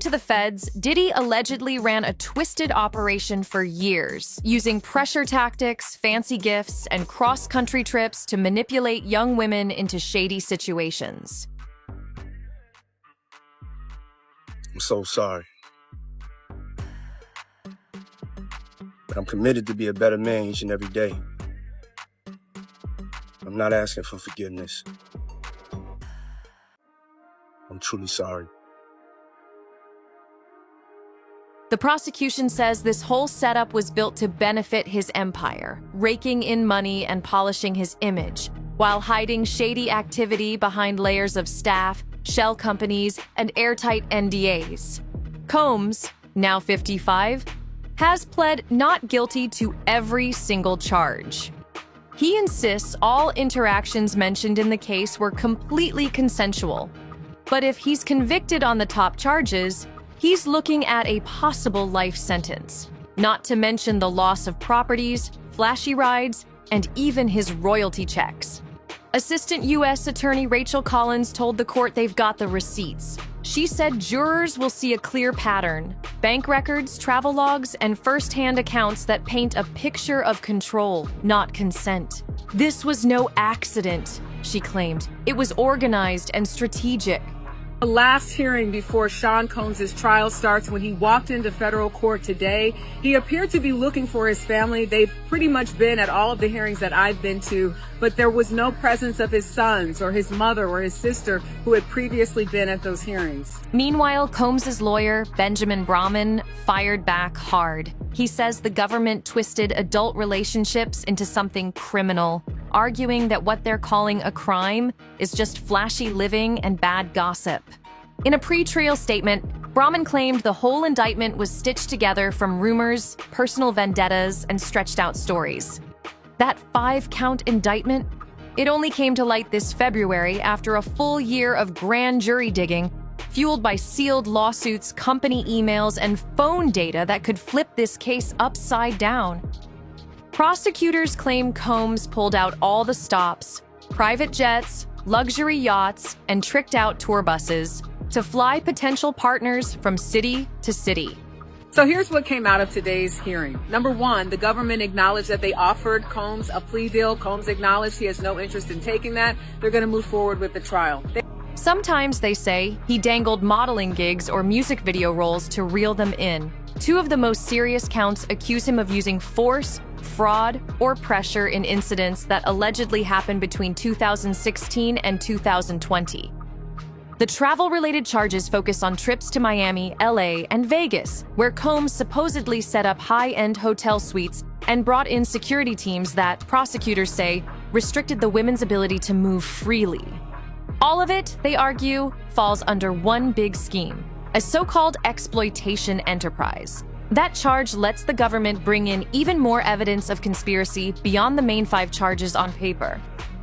To the feds, Diddy allegedly ran a twisted operation for years, using pressure tactics, fancy gifts, and cross-country trips to manipulate young women into shady situations. I'm so sorry. But I'm committed to be a better man each and every day. I'm not asking for forgiveness. I'm truly sorry. The prosecution says this whole setup was built to benefit his empire, raking in money and polishing his image, while hiding shady activity behind layers of staff, shell companies, and airtight NDAs. Combs, now 55, has pled not guilty to every single charge. He insists all interactions mentioned in the case were completely consensual. But if he's convicted on the top charges, he's looking at a possible life sentence, not to mention the loss of properties, flashy rides, and even his royalty checks. Assistant U.S. Attorney Rachel Collins told the court they've got the receipts. She said jurors will see a clear pattern: bank records, travel logs, and first-hand accounts that paint a picture of control, not consent. This was no accident, she claimed. It was organized and strategic. The last hearing before Sean Combs' trial starts, when he walked into federal court today, he appeared to be looking for his family. They've pretty much been at all of the hearings that I've been to, but there was no presence of his sons or his mother or his sister who had previously been at those hearings. Meanwhile, Combs' lawyer, Benjamin Brahman, fired back hard. He says the government twisted adult relationships into something criminal, arguing that what they're calling a crime is just flashy living and bad gossip. In a pre-trial statement, Brahman claimed the whole indictment was stitched together from rumors, personal vendettas, and stretched-out stories. That 5-count indictment? It only came to light this February after a full year of grand jury digging, fueled by sealed lawsuits, company emails, and phone data that could flip this case upside down. Prosecutors claim Combs pulled out all the stops, private jets, luxury yachts, and tricked-out tour buses to fly potential partners from city to city. So here's what came out of today's hearing. Number one, the government acknowledged that they offered Combs a plea deal. Combs acknowledged he has no interest in taking that. They're going to move forward with the trial. Sometimes, they say, he dangled modeling gigs or music video roles to reel them in. 2 of the most serious counts accuse him of using force, fraud, or pressure in incidents that allegedly happened between 2016 and 2020. The travel-related charges focus on trips to Miami, LA, and Vegas, where Combs supposedly set up high-end hotel suites and brought in security teams that, prosecutors say, restricted the women's ability to move freely. All of it, they argue, falls under one big scheme: a so-called exploitation enterprise. That charge lets the government bring in even more evidence of conspiracy beyond the main 5 charges on paper.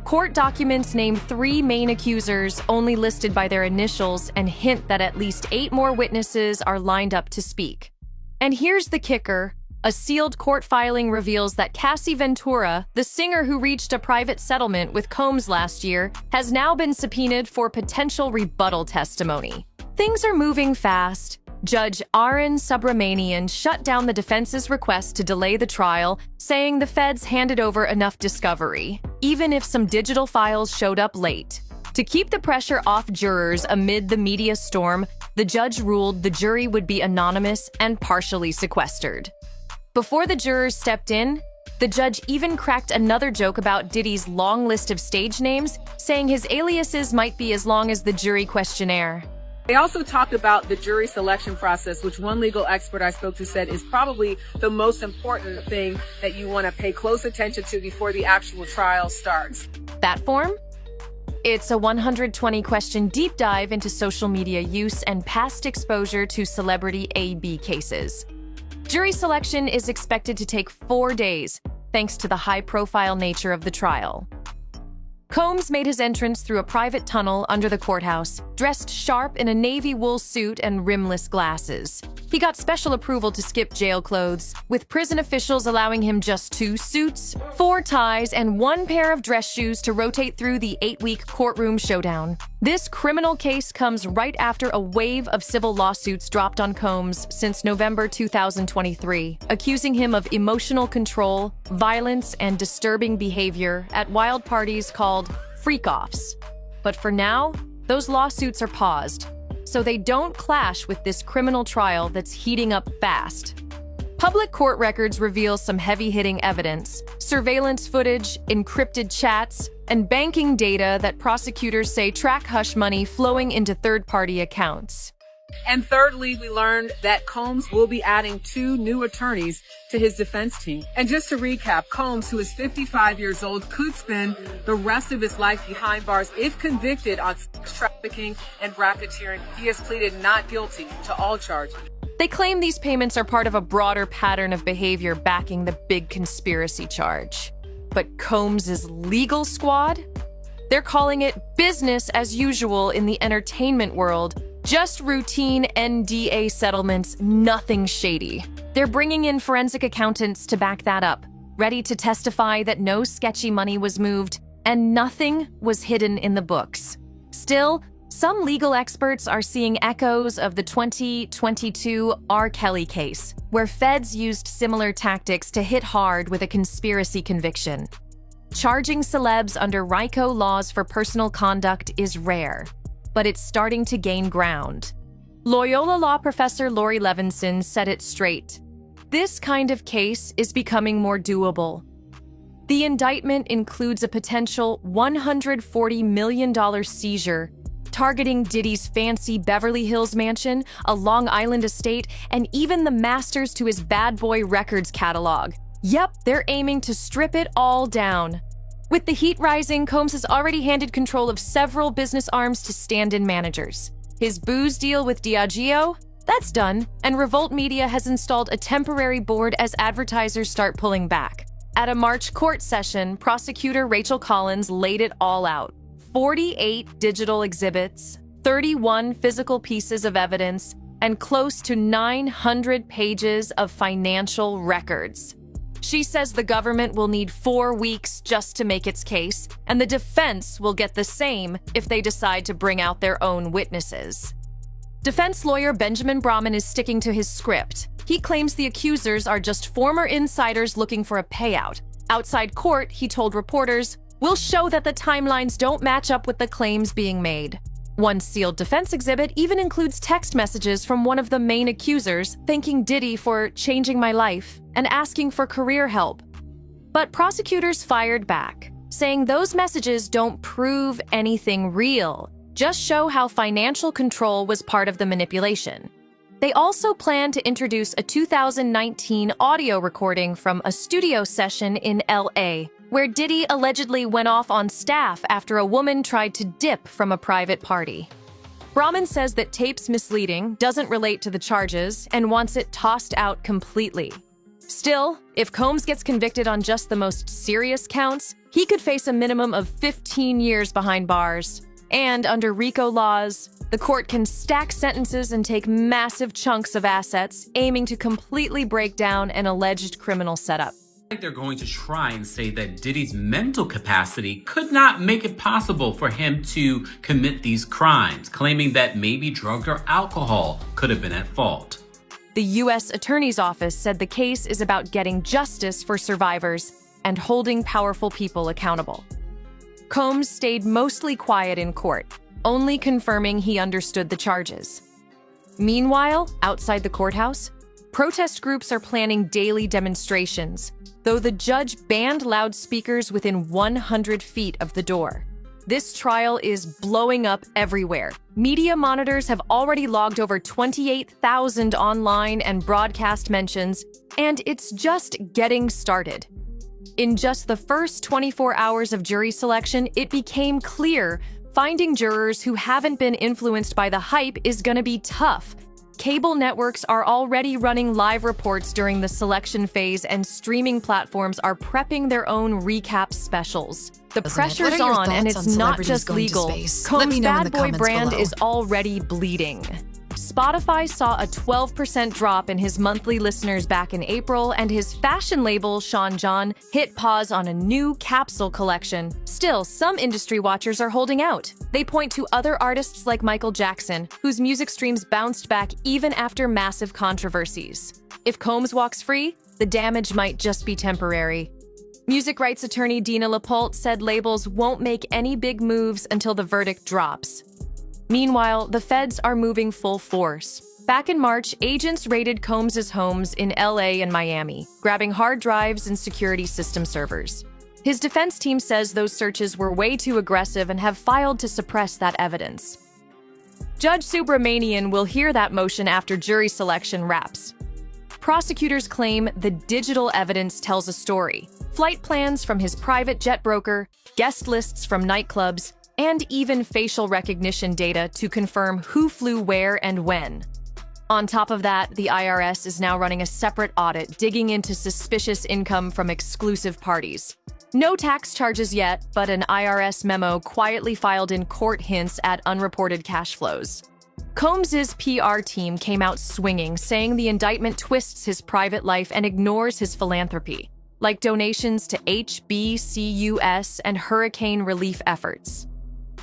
Court documents name 3 main accusers, only listed by their initials, and hint that at least 8 more witnesses are lined up to speak. And here's the kicker. A sealed court filing reveals that Cassie Ventura, the singer who reached a private settlement with Combs last year, has now been subpoenaed for potential rebuttal testimony. Things are moving fast. Judge Arun Subramanian shut down the defense's request to delay the trial, saying the feds handed over enough discovery, even if some digital files showed up late. To keep the pressure off jurors amid the media storm, the judge ruled the jury would be anonymous and partially sequestered. Before the jurors stepped in, the judge even cracked another joke about Diddy's long list of stage names, saying his aliases might be as long as the jury questionnaire. They also talked about the jury selection process, which one legal expert I spoke to said is probably the most important thing that you want to pay close attention to before the actual trial starts. That form? It's a 120-question deep dive into social media use and past exposure to celebrity A/B cases. Jury selection is expected to take 4 days, thanks to the high-profile nature of the trial. Combs made his entrance through a private tunnel under the courthouse, dressed sharp in a navy wool suit and rimless glasses. He got special approval to skip jail clothes, with prison officials allowing him just 2 suits, 4 ties, and 1 pair of dress shoes to rotate through the 8-week courtroom showdown. This criminal case comes right after a wave of civil lawsuits dropped on Combs since November 2023, accusing him of emotional control, violence, and disturbing behavior at wild parties called freak-offs. But for now, those lawsuits are paused, so they don't clash with this criminal trial that's heating up fast. Public court records reveal some heavy-hitting evidence: surveillance footage, encrypted chats, and banking data that prosecutors say track hush money flowing into third-party accounts. And thirdly, we learned that Combs will be adding 2 new attorneys to his defense team. And just to recap, Combs, who is 55 years old, could spend the rest of his life behind bars if convicted on sex trafficking and racketeering. He has pleaded not guilty to all charges. They claim these payments are part of a broader pattern of behavior backing the big conspiracy charge. But Combs' legal squad? They're calling it business as usual in the entertainment world. Just routine NDA settlements, nothing shady. They're bringing in forensic accountants to back that up, ready to testify that no sketchy money was moved and nothing was hidden in the books. Still, some legal experts are seeing echoes of the 2022 R. Kelly case, where feds used similar tactics to hit hard with a conspiracy conviction. Charging celebs under RICO laws for personal conduct is rare, but it's starting to gain ground. Loyola law professor Lori Levinson said it straight. This kind of case is becoming more doable. The indictment includes a potential $140 million seizure, targeting Diddy's fancy Beverly Hills mansion, a Long Island estate, and even the masters to his Bad Boy Records catalog. Yep, they're aiming to strip it all down. With the heat rising, Combs has already handed control of several business arms to stand-in managers. His booze deal with Diageo? That's done, and Revolt Media has installed a temporary board as advertisers start pulling back. At a March court session, prosecutor Rachel Collins laid it all out. 48 digital exhibits, 31 physical pieces of evidence, and close to 900 pages of financial records. She says the government will need 4 weeks just to make its case, and the defense will get the same if they decide to bring out their own witnesses. Defense lawyer Benjamin Brahman is sticking to his script. He claims the accusers are just former insiders looking for a payout. Outside court, he told reporters, "We'll show that the timelines don't match up with the claims being made." One sealed defense exhibit even includes text messages from one of the main accusers thanking Diddy for changing my life and asking for career help. But prosecutors fired back, saying those messages don't prove anything real, just show how financial control was part of the manipulation. They also plan to introduce a 2019 audio recording from a studio session in LA, where Diddy allegedly went off on staff after a woman tried to dip from a private party. Brahman says that tape's misleading, doesn't relate to the charges, and wants it tossed out completely. Still, if Combs gets convicted on just the most serious counts, he could face a minimum of 15 years behind bars. And under RICO laws, the court can stack sentences and take massive chunks of assets, aiming to completely break down an alleged criminal setup. They're going to try and say that Diddy's mental capacity could not make it possible for him to commit these crimes, claiming that maybe drugs or alcohol could have been at fault. The U.S. Attorney's Office said the case is about getting justice for survivors and holding powerful people accountable. Combs stayed mostly quiet in court, only confirming he understood the charges. Meanwhile, outside the courthouse, protest groups are planning daily demonstrations, though the judge banned loudspeakers within 100 feet of the door. This trial is blowing up everywhere. Media monitors have already logged over 28,000 online and broadcast mentions, and it's just getting started. In just the first 24 hours of jury selection, it became clear finding jurors who haven't been influenced by the hype is going to be tough. Cable networks are already running live reports during the selection phase, and streaming platforms are prepping their own recap specials. The pressure's on, and it's not just legal. Combs' Bad Boy brand is already bleeding. Spotify saw a 12% drop in his monthly listeners back in April, and his fashion label, Sean John, hit pause on a new capsule collection. Still, some industry watchers are holding out. They point to other artists like Michael Jackson, whose music streams bounced back even after massive controversies. If Combs walks free, the damage might just be temporary. Music rights attorney Dina LaPolte said labels won't make any big moves until the verdict drops. Meanwhile, the feds are moving full force. Back in March, agents raided Combs' homes in LA and Miami, grabbing hard drives and security system servers. His defense team says those searches were way too aggressive and have filed to suppress that evidence. Judge Subramanian will hear that motion after jury selection wraps. Prosecutors claim the digital evidence tells a story. Flight plans from his private jet broker, guest lists from nightclubs, and even facial recognition data to confirm who flew where and when. On top of that, the IRS is now running a separate audit digging into suspicious income from exclusive parties. No tax charges yet, but an IRS memo quietly filed in court hints at unreported cash flows. Combs' PR team came out swinging, saying the indictment twists his private life and ignores his philanthropy, like donations to HBCUS and hurricane relief efforts.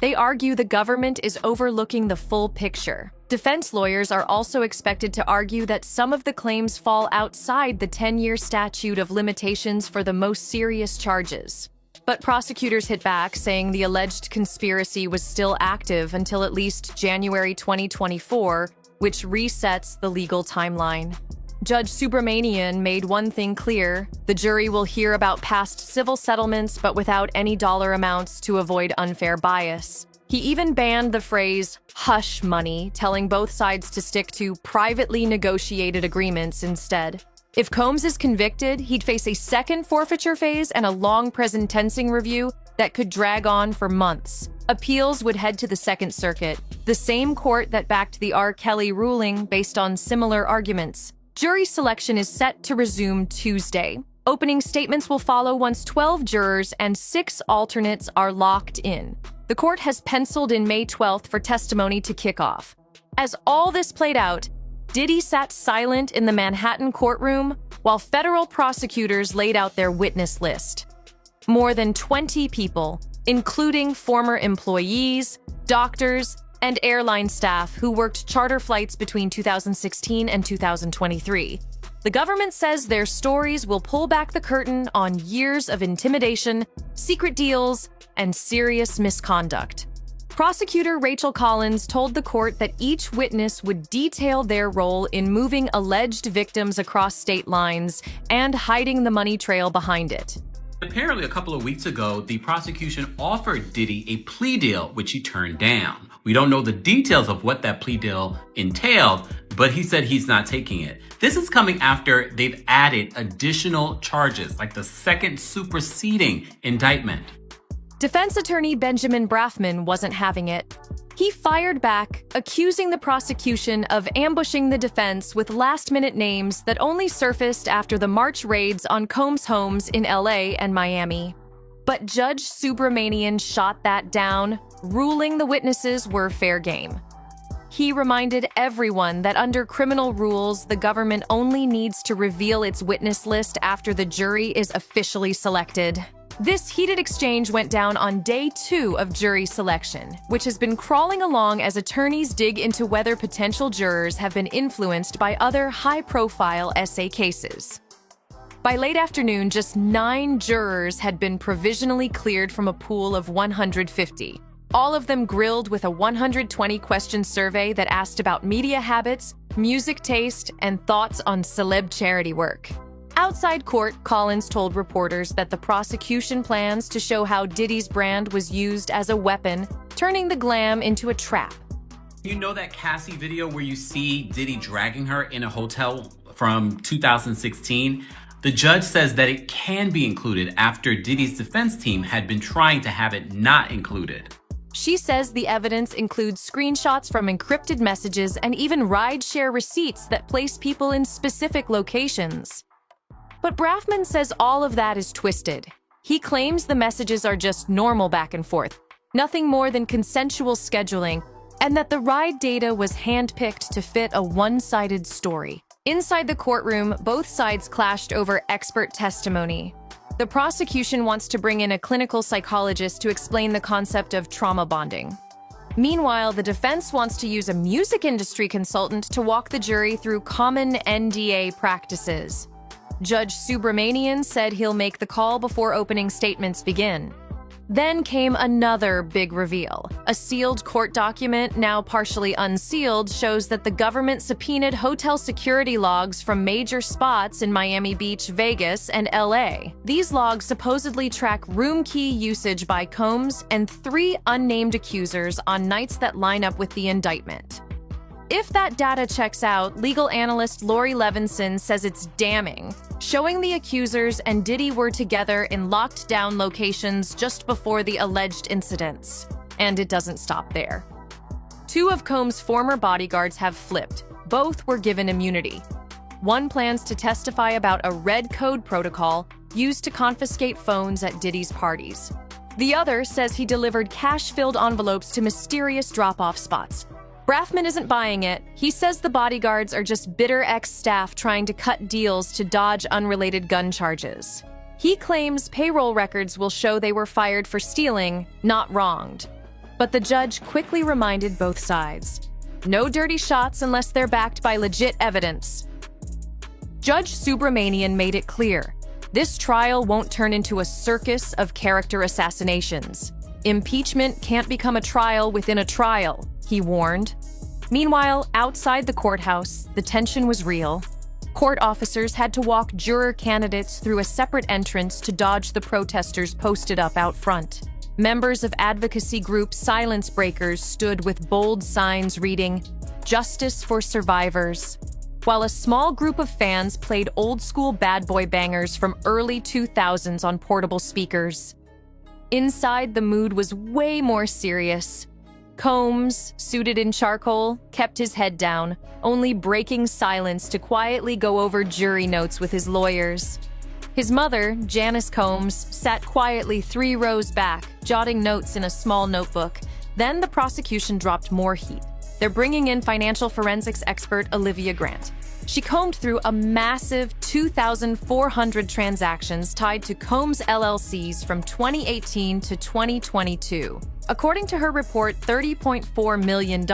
They argue the government is overlooking the full picture. Defense lawyers are also expected to argue that some of the claims fall outside the 10-year statute of limitations for the most serious charges. But prosecutors hit back, saying the alleged conspiracy was still active until at least January 2024, which resets the legal timeline. Judge Subramanian made one thing clear: the jury will hear about past civil settlements, but without any dollar amounts to avoid unfair bias. He even banned the phrase hush money, telling both sides to stick to privately negotiated agreements instead. If Combs is convicted, he'd face a second forfeiture phase and a long sentencing review that could drag on for months. Appeals would head to the Second Circuit, the same court that backed the R. Kelly ruling based on similar arguments. Jury selection is set to resume Tuesday. Opening statements will follow once 12 jurors and 6 alternates are locked in. The court has penciled in May 12th for testimony to kick off. As all this played out, Diddy sat silent in the Manhattan courtroom while federal prosecutors laid out their witness list. More than 20 people, including former employees, doctors, and airline staff who worked charter flights between 2016 and 2023. The government says their stories will pull back the curtain on years of intimidation, secret deals, and serious misconduct. Prosecutor Rachel Collins told the court that each witness would detail their role in moving alleged victims across state lines and hiding the money trail behind it. Apparently, a couple of weeks ago, the prosecution offered Diddy a plea deal, which he turned down. We don't know the details of what that plea deal entailed, but he said he's not taking it. This is coming after they've added additional charges, like the second superseding indictment. Defense attorney Benjamin Brafman wasn't having it. He fired back, accusing the prosecution of ambushing the defense with last-minute names that only surfaced after the March raids on Combs' homes in LA and Miami. But Judge Subramanian shot that down, ruling the witnesses were fair game. He reminded everyone that under criminal rules, the government only needs to reveal its witness list after the jury is officially selected. This heated exchange went down on day 2 of jury selection, which has been crawling along as attorneys dig into whether potential jurors have been influenced by other high-profile SA cases. By late afternoon, just 9 jurors had been provisionally cleared from a pool of 150. All of them grilled with a 120-question survey that asked about media habits, music taste, and thoughts on celeb charity work. Outside court, Collins told reporters that the prosecution plans to show how Diddy's brand was used as a weapon, turning the glam into a trap. You know that Cassie video where you see Diddy dragging her in a hotel from 2016? The judge says that it can be included after Diddy's defense team had been trying to have it not included. She says the evidence includes screenshots from encrypted messages and even rideshare receipts that place people in specific locations. But Braffman says all of that is twisted. He claims the messages are just normal back and forth, nothing more than consensual scheduling, and that the ride data was handpicked to fit a one-sided story. Inside the courtroom, both sides clashed over expert testimony. The prosecution wants to bring in a clinical psychologist to explain the concept of trauma bonding. Meanwhile, the defense wants to use a music industry consultant to walk the jury through common NDA practices. Judge Subramanian said he'll make the call before opening statements begin. Then came another big reveal. A sealed court document, now partially unsealed, shows that the government subpoenaed hotel security logs from major spots in Miami Beach, Vegas, and LA. These logs supposedly track room key usage by Combs and 3 unnamed accusers on nights that line up with the indictment. If that data checks out, legal analyst Lori Levinson says it's damning, showing the accusers and Diddy were together in locked-down locations just before the alleged incidents. And it doesn't stop there. 2 of Combs' former bodyguards have flipped. Both were given immunity. One plans to testify about a red code protocol used to confiscate phones at Diddy's parties. The other says he delivered cash-filled envelopes to mysterious drop-off spots. Braffman isn't buying it. He says the bodyguards are just bitter ex-staff trying to cut deals to dodge unrelated gun charges. He claims payroll records will show they were fired for stealing, not wronged. But the judge quickly reminded both sides. No dirty shots unless they're backed by legit evidence. Judge Subramanian made it clear. This trial won't turn into a circus of character assassinations. Impeachment can't become a trial within a trial, he warned. Meanwhile, outside the courthouse, the tension was real. Court officers had to walk juror candidates through a separate entrance to dodge the protesters posted up out front. Members of advocacy group Silence Breakers stood with bold signs reading, "Justice for Survivors," while a small group of fans played old-school bad boy bangers from early 2000s on portable speakers. Inside, the mood was way more serious. Combs, suited in charcoal, kept his head down, only breaking silence to quietly go over jury notes with his lawyers. His mother, Janice Combs, sat quietly 3 rows back, jotting notes in a small notebook. Then the prosecution dropped more heat. They're bringing in financial forensics expert Olivia Grant. She combed through a massive 2,400 transactions tied to Combs LLCs from 2018 to 2022. According to her report, $30.4 million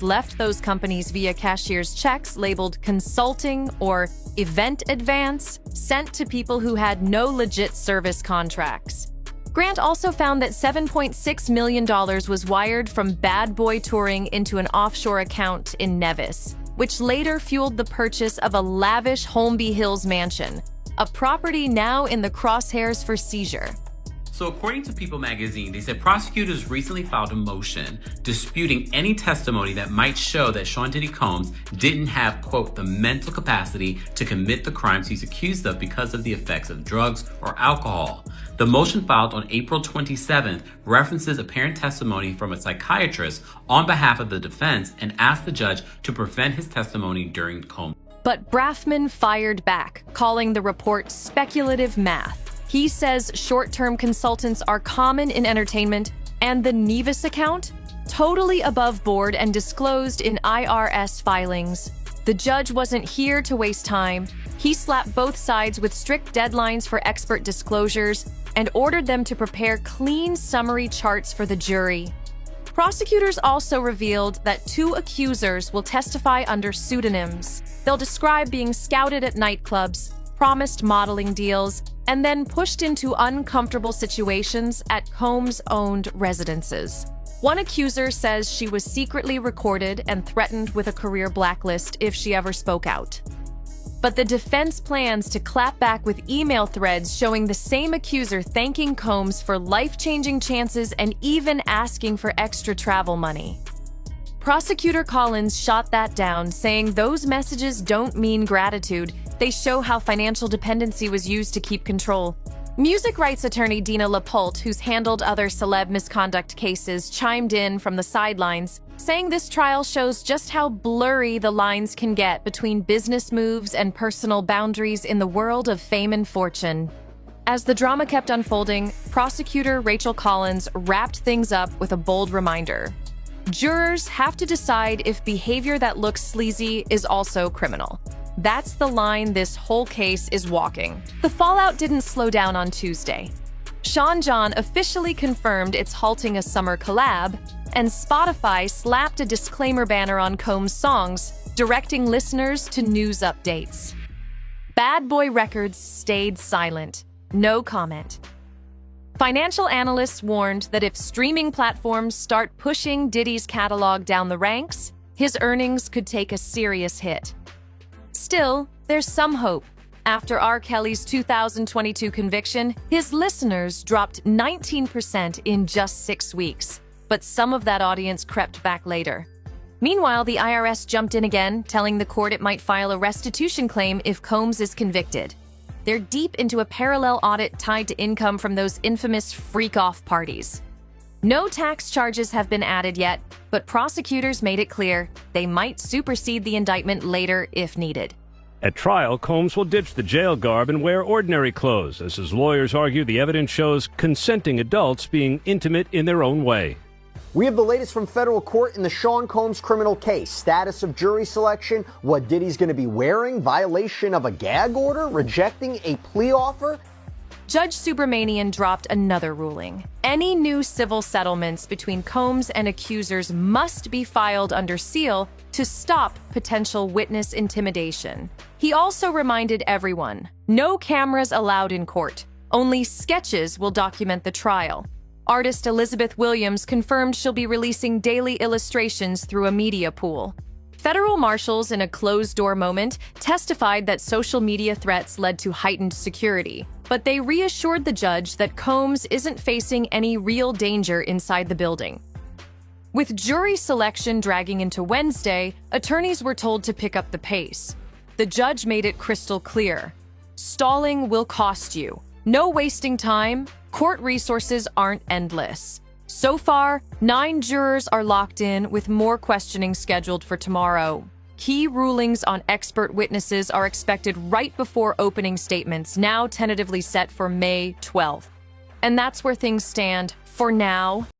left those companies via cashier's checks labeled consulting or event advance, sent to people who had no legit service contracts. Grant also found that $7.6 million was wired from Bad Boy Touring into an offshore account in Nevis, which later fueled the purchase of a lavish Holmby Hills mansion, a property now in the crosshairs for seizure. So according to People magazine, they said prosecutors recently filed a motion disputing any testimony that might show that Sean Diddy Combs didn't have, quote, the mental capacity to commit the crimes he's accused of because of the effects of drugs or alcohol. The motion filed on April 27th references apparent testimony from a psychiatrist on behalf of the defense and asked the judge to prevent his testimony during Combs. But Braffman fired back, calling the report speculative math. He says short-term consultants are common in entertainment, and the Nevis account? Totally above board and disclosed in IRS filings. The judge wasn't here to waste time. He slapped both sides with strict deadlines for expert disclosures and ordered them to prepare clean summary charts for the jury. Prosecutors also revealed that 2 accusers will testify under pseudonyms. They'll describe being scouted at nightclubs, promised modeling deals, and then pushed into uncomfortable situations at Combs-owned residences. One accuser says she was secretly recorded and threatened with a career blacklist if she ever spoke out. But the defense plans to clap back with email threads showing the same accuser thanking Combs for life-changing chances and even asking for extra travel money. Prosecutor Collins shot that down, saying those messages don't mean gratitude. They show how financial dependency was used to keep control. Music rights attorney Dina LaPolte, who's handled other celeb misconduct cases, chimed in from the sidelines, saying this trial shows just how blurry the lines can get between business moves and personal boundaries in the world of fame and fortune. As the drama kept unfolding, prosecutor Rachel Collins wrapped things up with a bold reminder. Jurors have to decide if behavior that looks sleazy is also criminal. That's the line this whole case is walking. The fallout didn't slow down on Tuesday. Sean John officially confirmed it's halting a summer collab, and Spotify slapped a disclaimer banner on Combs' songs, directing listeners to news updates. Bad Boy Records stayed silent. No comment. Financial analysts warned that if streaming platforms start pushing Diddy's catalog down the ranks, his earnings could take a serious hit. Still, there's some hope. After R. Kelly's 2022 conviction, his listeners dropped 19% in just 6 weeks, but some of that audience crept back later. Meanwhile, the IRS jumped in again, telling the court it might file a restitution claim if Combs is convicted. They're deep into a parallel audit tied to income from those infamous freak-off parties. No tax charges have been added yet, but prosecutors made it clear they might supersede the indictment later if needed. At trial, Combs will ditch the jail garb and wear ordinary clothes, as his lawyers argue the evidence shows consenting adults being intimate in their own way. We have the latest from federal court in the Sean Combs criminal case. Status of jury selection, what Diddy's going to be wearing, violation of a gag order, rejecting a plea offer. Judge Subramanian dropped another ruling. Any new civil settlements between Combs and accusers must be filed under seal to stop potential witness intimidation. He also reminded everyone, no cameras allowed in court. Only sketches will document the trial. Artist Elizabeth Williams confirmed she'll be releasing daily illustrations through a media pool. Federal marshals, in a closed-door moment, testified that social media threats led to heightened security, but they reassured the judge that Combs isn't facing any real danger inside the building. With jury selection dragging into Wednesday, attorneys were told to pick up the pace. The judge made it crystal clear. Stalling will cost you. No wasting time. Court resources aren't endless. So far, 9 jurors are locked in, with more questioning scheduled for tomorrow. Key rulings on expert witnesses are expected right before opening statements, now tentatively set for May 12th. And that's where things stand for now.